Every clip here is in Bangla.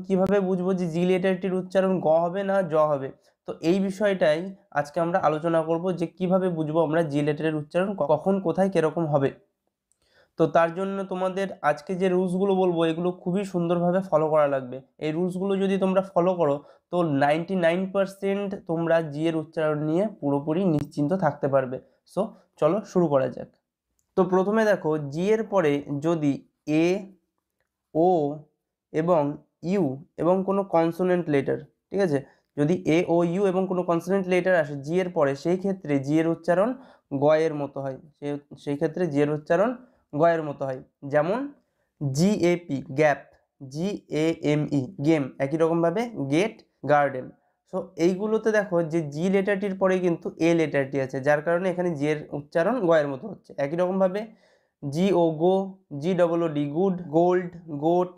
কিভাবে বুঝবো যে জি লেটারটির উচ্চারণ গ হবে না জ হবে? তো এই বিষয়টাই আজকে আমরা আলোচনা করব যে কিভাবে বুঝবো আমরা জি লেটারের উচ্চারণ কখন কোথায় কিরকম হবে। তো তার জন্য তোমাদের আজকে যে রুলসগুলো বলবো এগুলো খুবই সুন্দরভাবে ফলো করা লাগবে। এই রুলসগুলো যদি তোমরা ফলো করো তো 99% তোমরা জি এর উচ্চারণ নিয়ে পুরোপুরি নিশ্চিন্ত থাকতে পারবে। সো চলো শুরু করা যাক। তো প্রথমে দেখো জি এর পরে যদি এ, ও এবং ইউ এবং কোনো কনসোনেন্ট লেটার, ঠিক আছে, যদি এ ও ইউ এবং কোনো কনসোনেন্ট লেটার আসে জি এর পরে, সেই ক্ষেত্রে জি এর উচ্চারণ গ এর মতো হয়। সেই ক্ষেত্রে জি এর উচ্চারণ গ এর মতো হয়। যেমন জিএপি গ্যাপ, জিএমই গেম, একই রকমভাবে গেট, গার্ডেন। সো এইগুলোতে দেখো যে জি লেটারটির পরে কিন্তু এ লেটারটি আছে, যার কারণে এখানে জি এর উচ্চারণ গ এর মতো হচ্ছে। একই রকমভাবে G O go, G double O D good, gold, goat.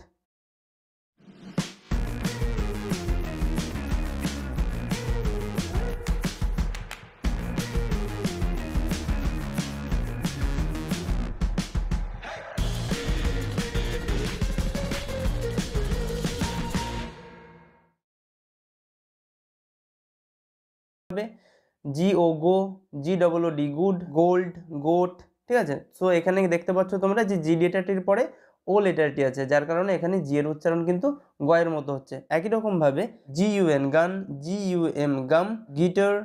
G O go, G double O D good, gold, goat, ঠিক আছে। সো এখানে দেখতে পাচ্ছ তোমরা যে জি লেটারটির পরে ও লেটারটি আছে, যার কারণে এখানে জি এর উচ্চারণ কিন্তু গ এর মতো হচ্ছে। একই রকম ভাবে জি ইউ এন গান, জি ইউ এম গাম, গিটার,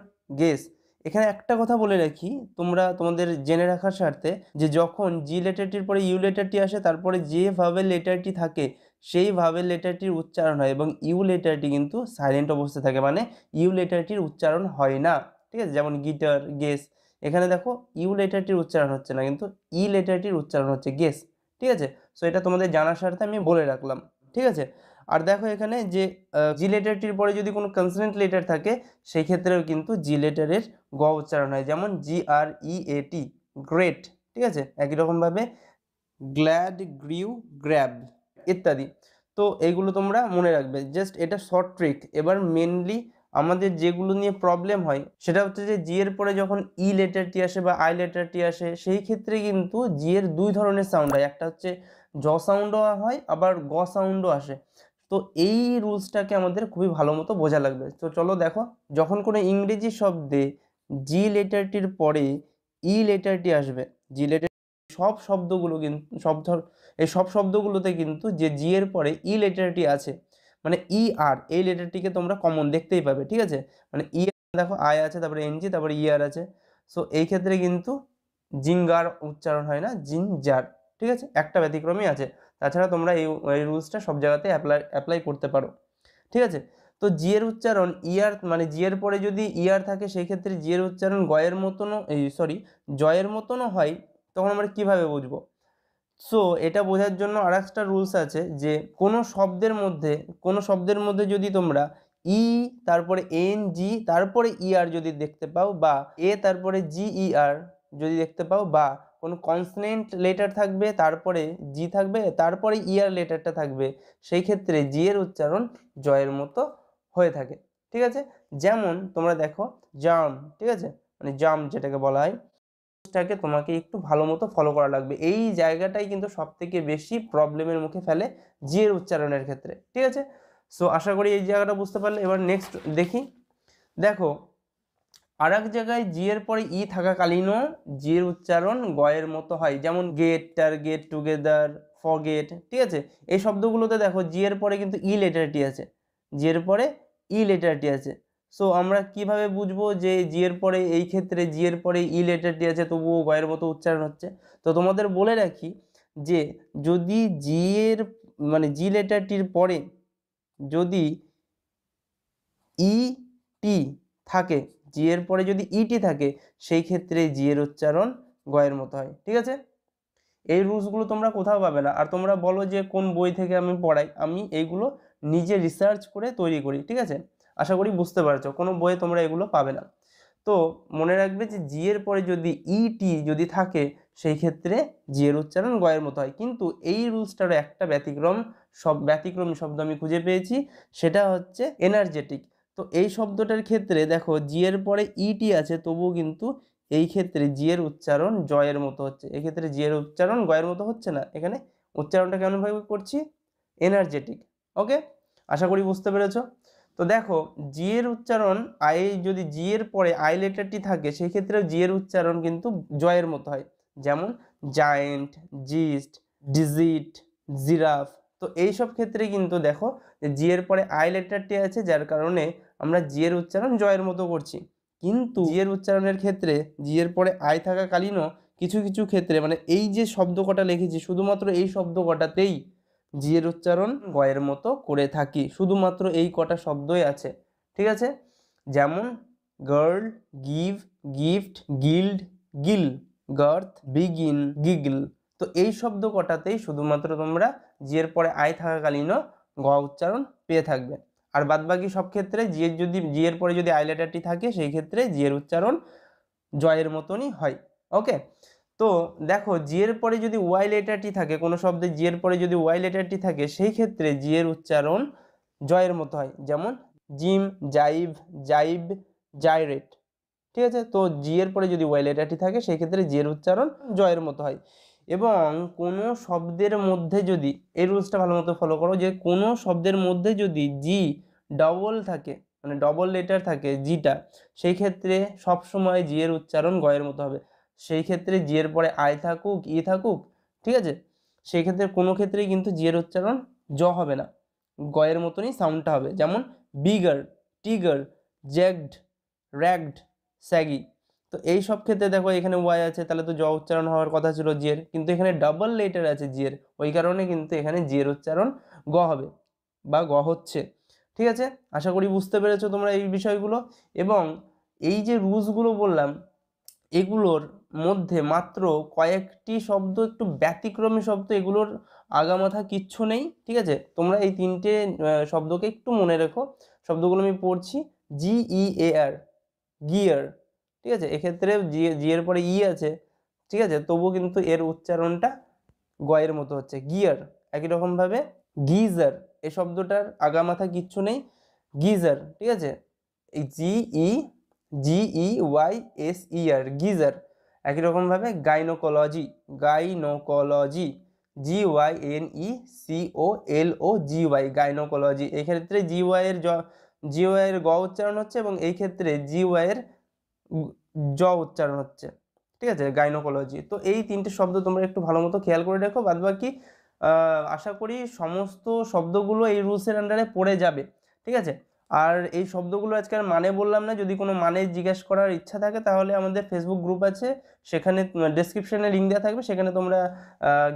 গেস। এখানে একটা কথা বলে রাখি তোমরা তোমাদের জেনে রাখার স্বার্থে, যে যখন জি লেটারটির পরে ইউ লেটারটি আসে তারপরে যে ভাবের লেটারটি থাকে সেই ভাবের লেটারটির উচ্চারণ হয়, এবং ইউ লেটারটি কিন্তু সাইলেন্ট অবস্থায় থাকে, মানে ইউ লেটারটির উচ্চারণ হয় না। ঠিক আছে, যেমন গিটার, গেস। এখানে দেখো ইউ লেটারটির উচ্চারণ হচ্ছে না, কিন্তু ই লেটারটির উচ্চারণ হচ্ছে গেস। ঠিক আছে, সো এটা তোমাদের জানার স্বার্থে আমি বলে রাখলাম। ঠিক আছে, আর দেখো এখানে যে জি লেটারটির পরে যদি কোনো কনসোনেন্ট লেটার থাকে সেই ক্ষেত্রেও কিন্তু জি লেটারের গ উচ্চারণ হয়, যেমন GREAT, গ্রেট। ঠিক আছে, একই রকমভাবে গ্ল্যাড, গ্রিউ, গ্র্যাব ইত্যাদি। তো এইগুলো তোমরা মনে রাখবে, জাস্ট এটা শর্ট ট্রিক। এবার মেনলি আমাদের যেগুলো নিয়ে প্রবলেম হয় সেটা হচ্ছে যে জি এর পরে যখন ই লেটারটি আসে বা আই লেটারটি আসে সেই ক্ষেত্রে কিন্তু জি এর দুই ধরনের সাউন্ড হয়, একটা হচ্ছে জ সাউন্ডও হয় আবার গ সাউন্ডও আসে। তো এই রুলসটাকে আমাদের খুবই ভালো মতো বোঝা লাগবে। তো চলো দেখো, যখন কোনো ইংরেজি শব্দে জি লেটারটির পরে ই লেটারটি আসবে, জি লেটার সব শব্দগুলো কিন্তু এই সব শব্দগুলোতে কিন্তু যে জি এর পরে ই লেটারটি আছে, মানে ই আর, এই লেটারটিকে তোমরা কমন দেখতেই পাবে। ঠিক আছে, মানে ই, দেখো আই আছে, তারপরে এনজি, তারপরে ই আর আছে। সো এই ক্ষেত্রে কিন্তু জিঙ্গার উচ্চারণ হয় না, জিঞ্জার। ঠিক আছে, একটা ব্যতিক্রমই আছে, তাছাড়া তোমরা এই রুলসটা সব জায়গাতে অ্যাপ্লাই করতে পারো। ঠিক আছে, তো জি এর উচ্চারণ ইয়ার, মানে জি এর পরে যদি ইয়ার থাকে সেই ক্ষেত্রে জি এর উচ্চারণ গয়ের মতনও, এই সরি, জয়ের মতনও হয়। তখন আমরা কিভাবে বুঝবো? সো এটা বোঝার জন্য আর একটা রুলস আছে, যে কোনো শব্দের মধ্যে যদি তোমরা ই, তারপরে এন জি, তারপরে ই আর যদি দেখতে পাও, বা এ তারপরে জি ই আর যদি দেখতে পাও, বা কোনো কনসনেন্ট লেটার থাকবে তারপরে জি থাকবে তারপরে ই আর লেটারটা থাকবে, সেই ক্ষেত্রে জি এর উচ্চারণ জয়ের মতো হয়ে থাকে। ঠিক আছে, যেমন তোমরা দেখো জাম, ঠিক আছে, মানে জাম যেটাকে বলা হয়, টাকে তোমাকে একটু ভালো মতো ফলো করা লাগবে। এই জায়গাটাই কিন্তু সব থেকে বেশি প্রবলেমের মুখে ফেলে জি এর উচ্চারণের ক্ষেত্রে। ঠিক আছে, সো আশা করি এই জায়গাটা বুঝতে পারলে। এবার নেক্সট দেখি, দেখো আর এক জায়গায় জি এর পরে ই থাকাকালীনও জি এর উচ্চারণ গ এর মতো হয়, যেমন গেট, টার্গেট, টুগেদার, ফরগেট। ঠিক আছে, এই শব্দগুলোতে দেখো জি এর পরে কিন্তু ই লেটারটি আছে, জি এর পরে ই লেটারটি আছে। সো আমরা কিভাবে বুঝবো যে জি এর পরে, এই ক্ষেত্রে জি এর পরে ই লেটারটি আছে তবুও গ এর মতো উচ্চারণ হচ্ছে? তো তোমাদের বলে রাখি যে যদি জি এর, মানে জি লেটারটির পরে যদি ই টি থাকে, জি এর পরে যদি ইটি থাকে সেই ক্ষেত্রে জি এর উচ্চারণ গ এর মতো হয়। ঠিক আছে, এই রুলসগুলো তোমরা কোথাও পাবে না। আর তোমরা বলো যে কোন বই থেকে আমি পড়াই, আমি এইগুলো নিজে রিসার্চ করে তৈরি করি। ঠিক আছে, আশা করি বুঝতে পারছো, কোনো বইয়ে তোমরা এগুলো পাবে না। তো মনে রাখবে যে জি এর পরে যদি ইটি যদি থাকে সেই ক্ষেত্রে জি এর উচ্চারণ গ এর মতো হয়। কিন্তু এই রুলসটারও একটা ব্যতিক্রমী শব্দ আমি খুঁজে পেয়েছি, সেটা হচ্ছে এনার্জেটিক। তো এই শব্দটার ক্ষেত্রে দেখো জি এর পরে ইটি আছে তবুও কিন্তু এই ক্ষেত্রে জি এর উচ্চারণ জয়ের মতো হচ্ছে, এক্ষেত্রে জি এর উচ্চারণ গ এর মতো হচ্ছে না। এখানে উচ্চারণটা কেমন ভাবে করছি? এনার্জেটিক। ওকে, আশা করি বুঝতে পেরেছো। তো দেখো জি এর উচ্চারণ আই, যদি জি এর পরে আই লেটারটি থাকে সেই ক্ষেত্রে জি এর উচ্চারণ কিন্তু জয়ের মতো হয়, যেমন জায়েন্ট, জিস্ট, ডিজিট, জিরাফ। তো এইসব ক্ষেত্রে কিন্তু দেখো যে জি এর পরে আই লেটারটি আছে, যার কারণে আমরা জি এর উচ্চারণ জয়ের মতো করছি। কিন্তু জি এর উচ্চারণের ক্ষেত্রে জি এর পরে আই থাকাকালীনও কিছু কিছু ক্ষেত্রে মানে এই যে শব্দ কটা লিখেছি শুধুমাত্র এই শব্দ কটাতেই জি এর উচ্চারণ গয়ের মতো করে থাকি, শুধুমাত্র এই কটা শব্দই আছে, ঠিক আছে। যেমন girl, give, gift, guild, Gill, girth, begin, giggle. তো এই শব্দ কটাতেই শুধুমাত্র তোমরা জি এর পরে আই থাকাকালীনও গ উচ্চারণ পেয়ে থাকবে। আর বাদবাকি সব ক্ষেত্রে জি এর পরে যদি আই লেটারটি থাকে সেই ক্ষেত্রে জি এর উচ্চারণ জয়ের মতনই হয়। ওকে, তো দেখো জি এর পরে যদি ওয়াই লেটারটি থাকে, কোনো শব্দে জি এর পরে যদি ওয়াই লেটারটি থাকে সেই ক্ষেত্রে জি এর উচ্চারণ জয়ের মতো হয়, যেমন জিম, জাইভ, জাইব, জাইরেট, ঠিক আছে। তো জি এর পরে যদি ওয়াই লেটারটি থাকে সেই ক্ষেত্রে জি এর উচ্চারণ জয়ের মতো হয়। এবং কোনো শব্দের মধ্যে যদি, এই রুলসটা ভালো মতো ফলো করো, যে কোনো শব্দের মধ্যে যদি জি ডবল থাকে মানে ডবল লেটার থাকে জিটা, সেই ক্ষেত্রে সবসময় জি এর উচ্চারণ গয়ের মতো হবে। সেই ক্ষেত্রে জি এর পরে আই থাকুক ই থাকুক, ঠিক আছে, সেই ক্ষেত্রে কোনো ক্ষেত্রেই কিন্তু জি এর উচ্চারণ জ হবে না, গয়ের মতনই সাউন্ডটা হবে। যেমন বিগার, টিগার, জ্যাগড, র্যাগড, স্যাগি। তো এই সব ক্ষেত্রে দেখো এখানে ওয়াই আছে, তাহলে তো জ উচ্চারণ হওয়ার কথা ছিল জি এর, কিন্তু এখানে ডাবল লেটার আছে জি এর, ওই কারণে কিন্তু এখানে জি এর উচ্চারণ গ হবে বা গ হচ্ছে, ঠিক আছে। আশা করি বুঝতে পেরেছো তোমরা এই বিষয়গুলো। এবং এই যে রুলসগুলো বললাম এগুলোর মধ্যে মাত্র কয়েকটি শব্দ একটু ব্যতিক্রমী শব্দ, এগুলোর আগামাথা কিচ্ছু নেই, ঠিক আছে। তোমরা এই তিনটে শব্দকে একটু মনে রেখো। শব্দগুলো আমি পড়ছি, জি ই এ আর, গিয়ার, ঠিক আছে। এক্ষেত্রে জি এর পরে ই আছে, ঠিক আছে, তবুও কিন্তু এর উচ্চারণটা গয়ের মতো হচ্ছে, গিয়ার। একই রকমভাবে গিজার, এই শব্দটার আগামাথা কিচ্ছু নেই, গিজার, ঠিক আছে। এই Y S E R, geyser. একই রকমভাবে gynaecology, gynaecology, G Y N E C O L O G Y, gynaecology. এই ক্ষেত্রে জি ওয়াই এর গ উচ্চারণ হচ্ছে এবং এই ক্ষেত্রে জি ওয়াই এর জ উচ্চারণ হচ্ছে, ঠিক আছে, গাইনোকোলজি। তো এই তিনটে শব্দ তোমরা একটু ভালো মতো খেয়াল করে দেখো, বাদবাকি আশা করি সমস্ত শব্দগুলো এই রুলসের আন্ডারে পড়ে যাবে, ঠিক আছে। আর এই শব্দগুলো আজকে আর মানে বললাম না, যদি কোনো মানে জিজ্ঞেস করার ইচ্ছা থাকে তাহলে আমাদের ফেসবুক গ্রুপ আছে, সেখানে ডেসক্রিপশনে লিঙ্ক দেওয়া থাকবে, সেখানে তোমরা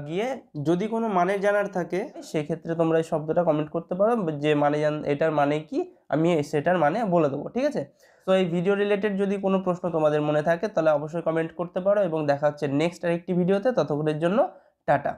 গিয়ে যদি কোনো মানে জানার থাকে সেক্ষেত্রে তোমরা এই শব্দটা কমেন্ট করতে পারো, যে মানে এটার মানে কি, আমি সেটার মানে বলে দেবো, ঠিক আছে। তো এই ভিডিও রিলেটেড যদি কোনো প্রশ্ন তোমাদের মনে থাকে তাহলে অবশ্যই কমেন্ট করতে পারো, এবং দেখা হচ্ছে নেক্সট আরেকটি ভিডিওতে। ততক্ষণের জন্য টাটা।